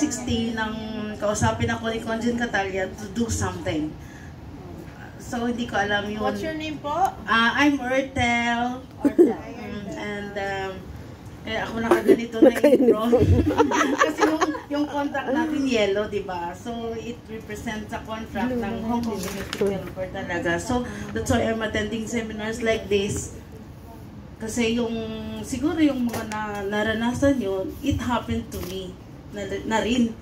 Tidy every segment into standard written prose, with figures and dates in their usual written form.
2016 nang kausapin ako ni Conjen Catalia to do something. So, hindi ko alam yun. What's your name po? I'm Ertel. And, ako nakaganito na intro. Kasi yung contract natin yellow, di ba? So, it represents a contract ng Hong Kong Municipal Helper talaga. So, that's why I'm attending seminars like this. Kasi siguro yung mga naranasan yun, it happened to me na rin.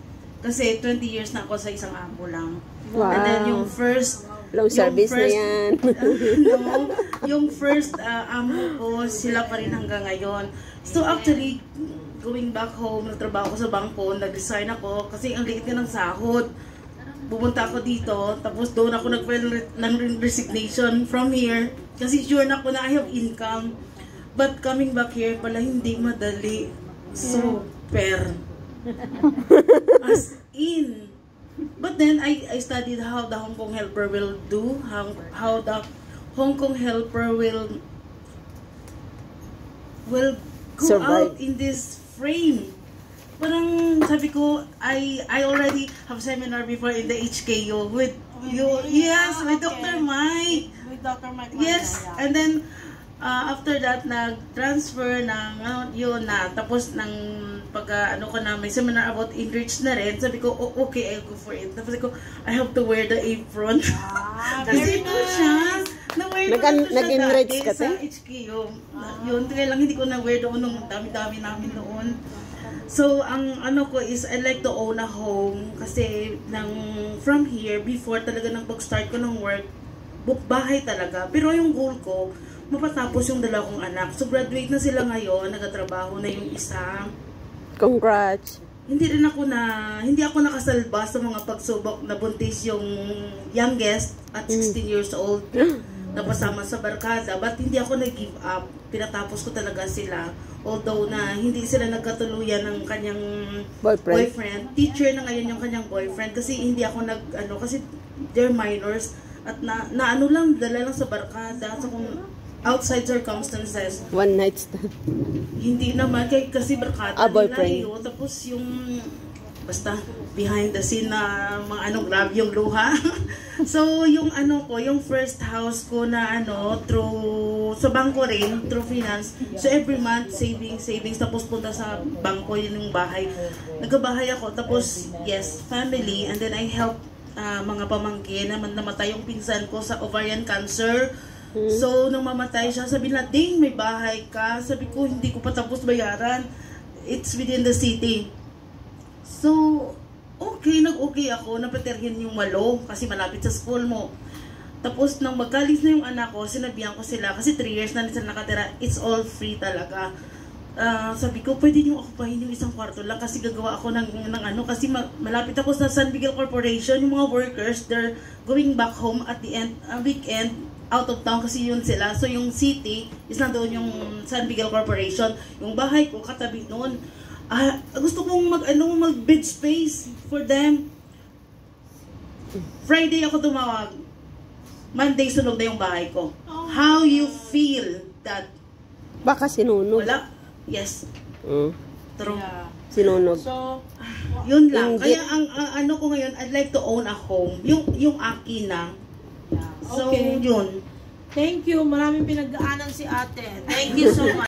Kasi 20 years na ako sa isang amo lang. Wow. And then yung first low service na yan. yung first amo ko, sila pa rin hanggang ngayon. So actually, going back home, nagtrabaho ko sa bangko, nag-resign ako kasi ang liit ka ng sahod. Pumunta ako dito, tapos doon ako nag-file ng resignation from here kasi sure na ako na I have income. But coming back here pala hindi madali. Super. As in. But then I studied how the Hong Kong helper will do, how the Hong Kong helper will go survive out in this frame. Parang sabi ko, I already have seminar before in the HKU with you. Yes, with Dr. Mike. With Dr. Mike. Yes, and then after that, nag-transfer ng yun na. Tapos ng ko na, may seminar about enrich na rin. Sabi ko, okay, I'll go for it. Tapos ko, I have to wear the apron. Kasi ito siya. Na-wear ko na siya dati sa HQ. Yun, kaya lang hindi ko na-wear doon nung dami-dami namin noon. So, ang ko is, I like to own a home. Kasi from here, before talaga nang pag-start ko ng work, bahay talaga. Pero yung goal ko, mapatapos yung dalawang anak. So, graduate na sila ngayon, nagatrabaho na yung isa. Congrats. Hindi ako nakasalba sa mga pagsubok na buntis yung youngest at 16 years old. Napasama sa barkada, but hindi ako nag-give up. Pinatapos ko talaga sila. Although na hindi sila nagkatuluyan ng kanyang boyfriend. Teacher na ngayon yung kanyang boyfriend kasi hindi ako kasi they're minors at dala lang sa barkada. So kung outside circumstances. One night stand. Hindi naman, kasi barkada nila yun. Tapos yung, basta, behind the scene na mga grabe yung luha. So, yung yung first house ko na sa bangko rin, through finance. So, every month, savings, tapos punta sa bangko, yun yung bahay. Nagkabahay ako, tapos, yes, family, and then I help mga pamangkin na namatay yung pinsan ko sa ovarian cancer. So, nung mamatay siya, sabi na, ding, may bahay ka. Sabi ko, hindi ko pa tapos bayaran. It's within the city. So, nag-okay ako. Napaterhin yung malo kasi malapit sa school mo. Tapos, nang magkalis na yung anak ko, sinabihan ko sila, kasi 3 years na sila nakatira, it's all free talaga. Sabi ko, pwede nyo okupahin yung isang kwarto lang kasi gagawa ako ng kasi malapit ako sa San Miguel Corporation. Yung mga workers, they're going back home at the end, weekend, out of town kasi yun sila. So yung city is nandoon yung San Miguel Corporation. Yung bahay ko katabi noon. Gusto kong mag-bed space for them. Friday ako tumawag. Monday sunog na yung bahay ko. How you feel that? Baka sinunog. Wala. Yes. True. Yeah. Sinunog. So, yun lang. Kaya ang ko ngayon, I'd like to own a home. Yung akin na. So, okay. Yun. Thank you. Maraming pinagdaanan si ate. Thank you so much.